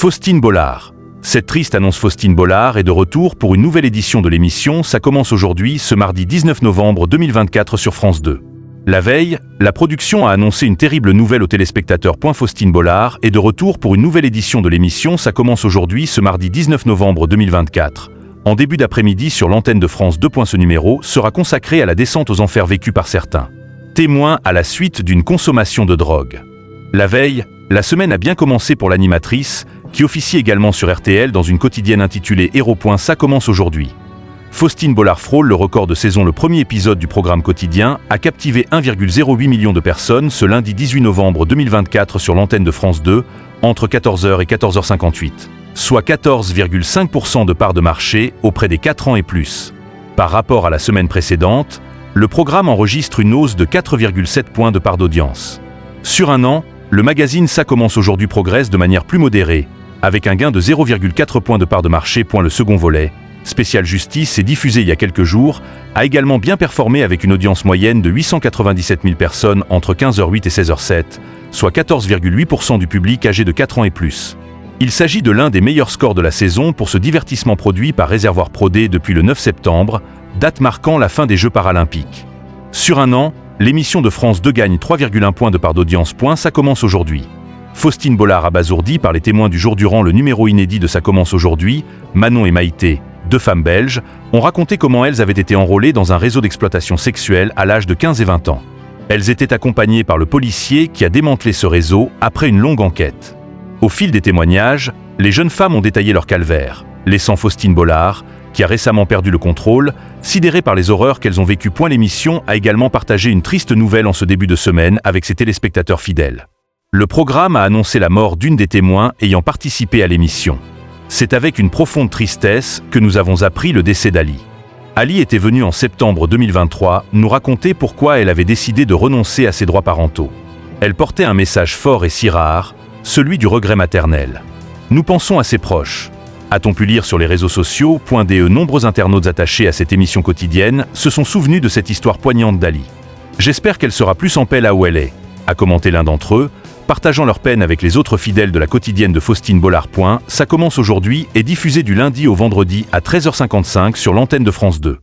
Faustine Bollard. Cette triste annonce, Faustine Bollard est de retour pour une nouvelle édition de l'émission. Ça commence aujourd'hui, ce mardi 19 novembre 2024 sur France 2. La veille, la production a annoncé une terrible nouvelle aux téléspectateurs. Faustine Bollard est de retour pour une nouvelle édition de l'émission. Ça commence aujourd'hui, ce mardi 19 novembre 2024. En début d'après-midi sur l'antenne de France 2. Ce numéro sera consacré à la descente aux enfers vécue par certains témoins à la suite d'une consommation de drogue. La veille, la semaine a bien commencé pour l'animatrice, qui officie également sur RTL dans une quotidienne intitulée Héros. Ça commence aujourd'hui. Faustine Bollard frôle le record de saison. Le premier épisode du programme quotidien a captivé 1,08 million de personnes ce lundi 18 novembre 2024 sur l'antenne de France 2, entre 14h et 14h58, soit 14,5% de part de marché auprès des 4 ans et plus. Par rapport à la semaine précédente, le programme enregistre une hausse de 4,7 points de part d'audience. Sur un an, le magazine Ça commence aujourd'hui progresse de manière plus modérée, avec un gain de 0,4 points de part de marché. Le second volet, Spécial Justice, est diffusé il y a quelques jours, a également bien performé avec une audience moyenne de 897 000 personnes entre 15h08 et 16h07, soit 14,8% du public âgé de 4 ans et plus. Il s'agit de l'un des meilleurs scores de la saison pour ce divertissement produit par Réservoir Pro D depuis le 9 septembre, date marquant la fin des Jeux paralympiques. Sur un an, l'émission de France 2 gagne 3,1 points de part d'audience. Ça commence aujourd'hui. Faustine Bollard, abasourdie par les témoins du jour durant le numéro inédit de Ça commence aujourd'hui, Manon et Maïté, deux femmes belges, ont raconté comment elles avaient été enrôlées dans un réseau d'exploitation sexuelle à l'âge de 15 et 20 ans. Elles étaient accompagnées par le policier qui a démantelé ce réseau après une longue enquête. Au fil des témoignages, les jeunes femmes ont détaillé leur calvaire, laissant Faustine Bollard, qui a récemment perdu le contrôle, sidérée par les horreurs qu'elles ont vécues. L'émission a également partagé une triste nouvelle en ce début de semaine avec ses téléspectateurs fidèles. Le programme a annoncé la mort d'une des témoins ayant participé à l'émission. C'est avec une profonde tristesse que nous avons appris le décès d'Ali. Ali était venue en septembre 2023 nous raconter pourquoi elle avait décidé de renoncer à ses droits parentaux. Elle portait un message fort et si rare, celui du regret maternel. Nous pensons à ses proches. A-t-on pu lire sur les réseaux sociaux. Nombreux internautes attachés à cette émission quotidienne se sont souvenus de cette histoire poignante d'Ali. J'espère qu'elle sera plus en paix là où elle est, a commenté l'un d'entre eux, partageant leur peine avec les autres fidèles de la quotidienne de Faustine Bollard. Ça commence aujourd'hui est diffusé du lundi au vendredi à 13h55 sur l'antenne de France 2.